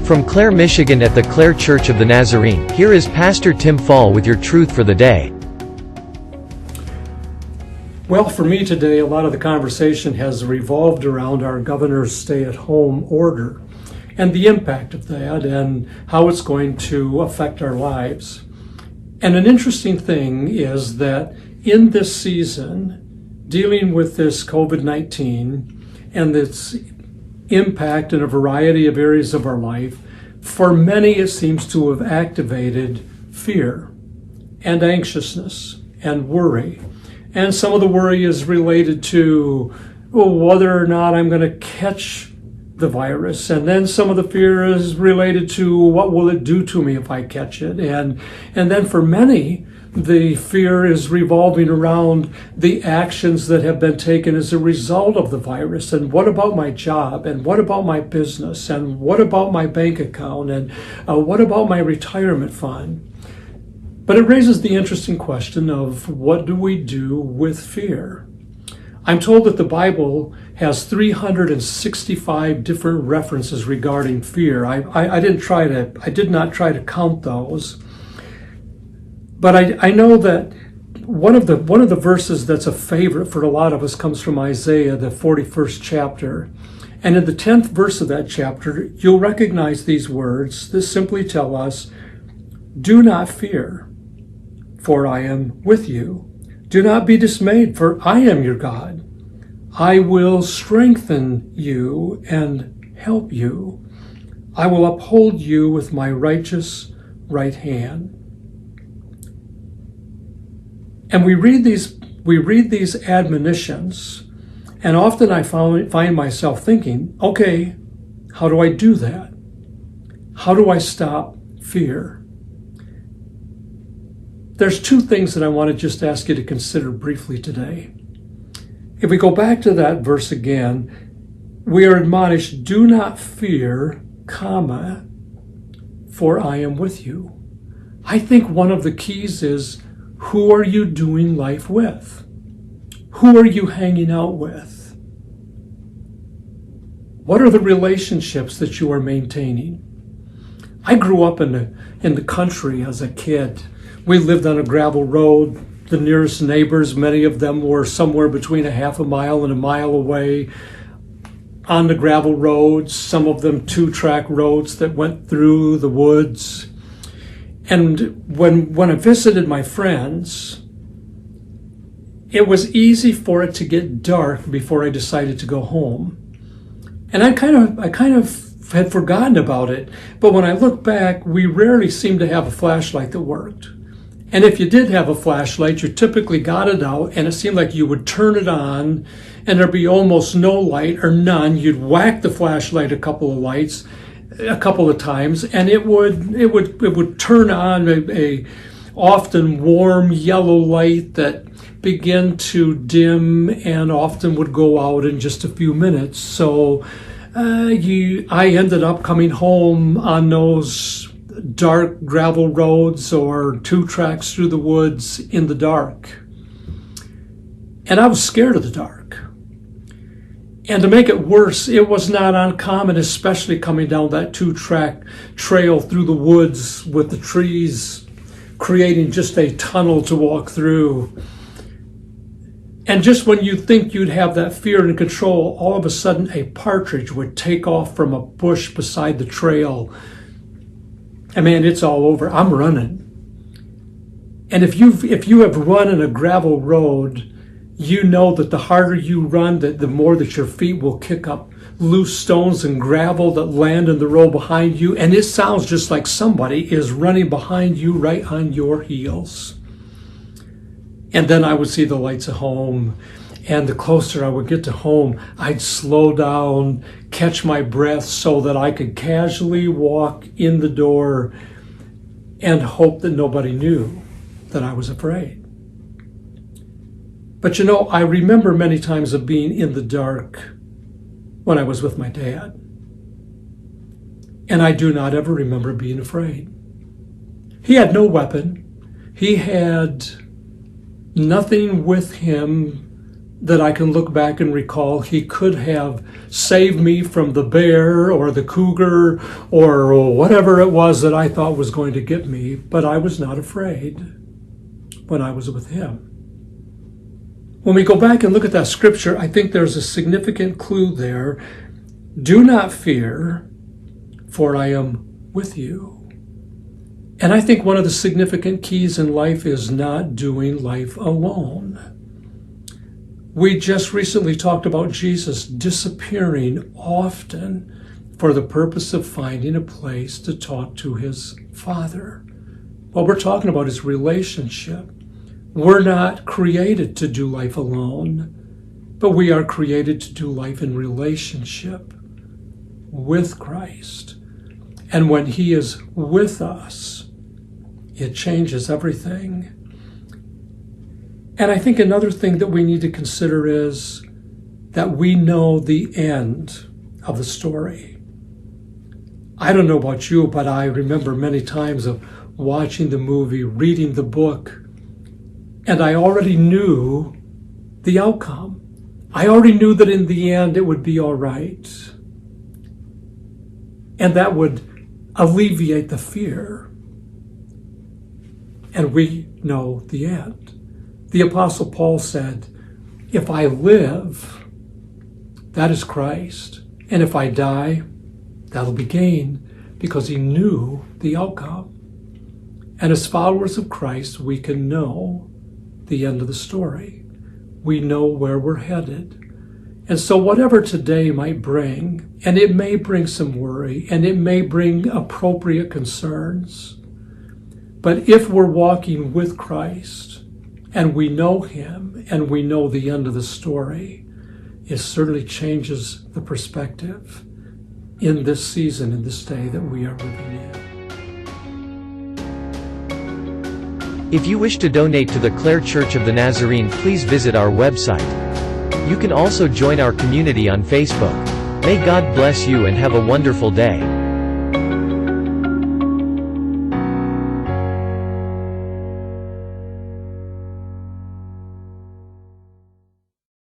From Clare, Michigan at the Clare Church of the Nazarene, here is Pastor Tim Fall with your truth for the day. Well, for me today, a lot of the conversation has revolved around our governor's stay-at-home order and the impact of that and how it's going to affect our lives. And an interesting thing is that in this season, dealing with this COVID-19 and its impact in a variety of areas of our life, for many it seems to have activated fear and anxiousness and worry. And some of the worry is related to whether or not I'm going to catch the virus. And then some of the fear is related to what will it do to me if I catch it. And then for many, the fear is revolving around the actions that have been taken as a result of the virus. And what about my job? And what about my business? And what about my bank account? And what about my retirement fund? But it raises the interesting question of what do we do with fear? I'm told that the Bible has 365 different references regarding fear. I did not try to count those. But I know that one of the verses that's a favorite for a lot of us comes from Isaiah, the 41st chapter. And in the 10th verse of that chapter, you'll recognize these words that simply tell us, "Do not fear, for I am with you. Do not be dismayed, for I am your God. I will strengthen you and help you. I will uphold you with my righteous right hand." And we read these admonitions, and often I find myself thinking, okay, how do I do that? How do I stop fear? There's two things that I want to just ask you to consider briefly today. If we go back to that verse again, we are admonished, "Do not fear, comma, for I am with you." I think one of the keys is, who are you doing life with? Who are you hanging out with? What are the relationships that you are maintaining? I grew up in the country as a kid. We lived on a gravel road. The nearest neighbors, many of them were somewhere between a half a mile and a mile away on the gravel roads, some of them 2-track roads that went through the woods. And when I visited my friends, it was easy for it to get dark before I decided to go home. And I kind of had forgotten about it. But when I look back, we rarely seemed to have a flashlight that worked. And if you did have a flashlight, you typically got it out, and it seemed like you would turn it on, and there'd be almost no light or none. You'd whack the flashlight a couple of times, and it would turn on a often warm yellow light that began to dim and often would go out in just a few minutes. So I ended up coming home on those dark gravel roads or 2 tracks through the woods in the dark. And I was scared of the dark. And to make it worse, it was not uncommon, especially coming down that 2-track trail through the woods with the trees creating just a tunnel to walk through. And just when you think you'd have that fear and control, all of a sudden a partridge would take off from a bush beside the trail. And man, it's all over. I'm running. And if you have run in a gravel road, you know that the harder you run, the more that your feet will kick up loose stones and gravel that land in the road behind you. And it sounds just like somebody is running behind you right on your heels. And then I would see the lights of home. And the closer I would get to home, I'd slow down, catch my breath so that I could casually walk in the door and hope that nobody knew that I was afraid. But I remember many times of being in the dark when I was with my dad. And I do not ever remember being afraid. He had no weapon. He had nothing with him that I can look back and recall. He could have saved me from the bear or the cougar or whatever it was that I thought was going to get me, but I was not afraid when I was with him. When we go back and look at that scripture, I think there's a significant clue there. Do not fear, for I am with you. And I think one of the significant keys in life is not doing life alone. We just recently talked about Jesus disappearing often for the purpose of finding a place to talk to his Father. What we're talking about is relationship. We're not created to do life alone, but we are created to do life in relationship with Christ. And when he is with us, it changes everything. And I think another thing that we need to consider is that we know the end of the story. I don't know about you, but I remember many times of watching the movie, reading the book, and I already knew the outcome. I already knew that in the end it would be all right. And that would alleviate the fear. And we know the end. The Apostle Paul said, if I live, that is Christ. And if I die, that'll be gain, because he knew the outcome. And as followers of Christ, we can know the end of the story. We know where we're headed. And so whatever today might bring, and it may bring some worry, and it may bring appropriate concerns, but if we're walking with Christ, and we know him, and we know the end of the story, it certainly changes the perspective in this season, in this day that we are living in. If you wish to donate to the Clare Church of the Nazarene, please visit our website. You can also join our community on Facebook. May God bless you and have a wonderful day.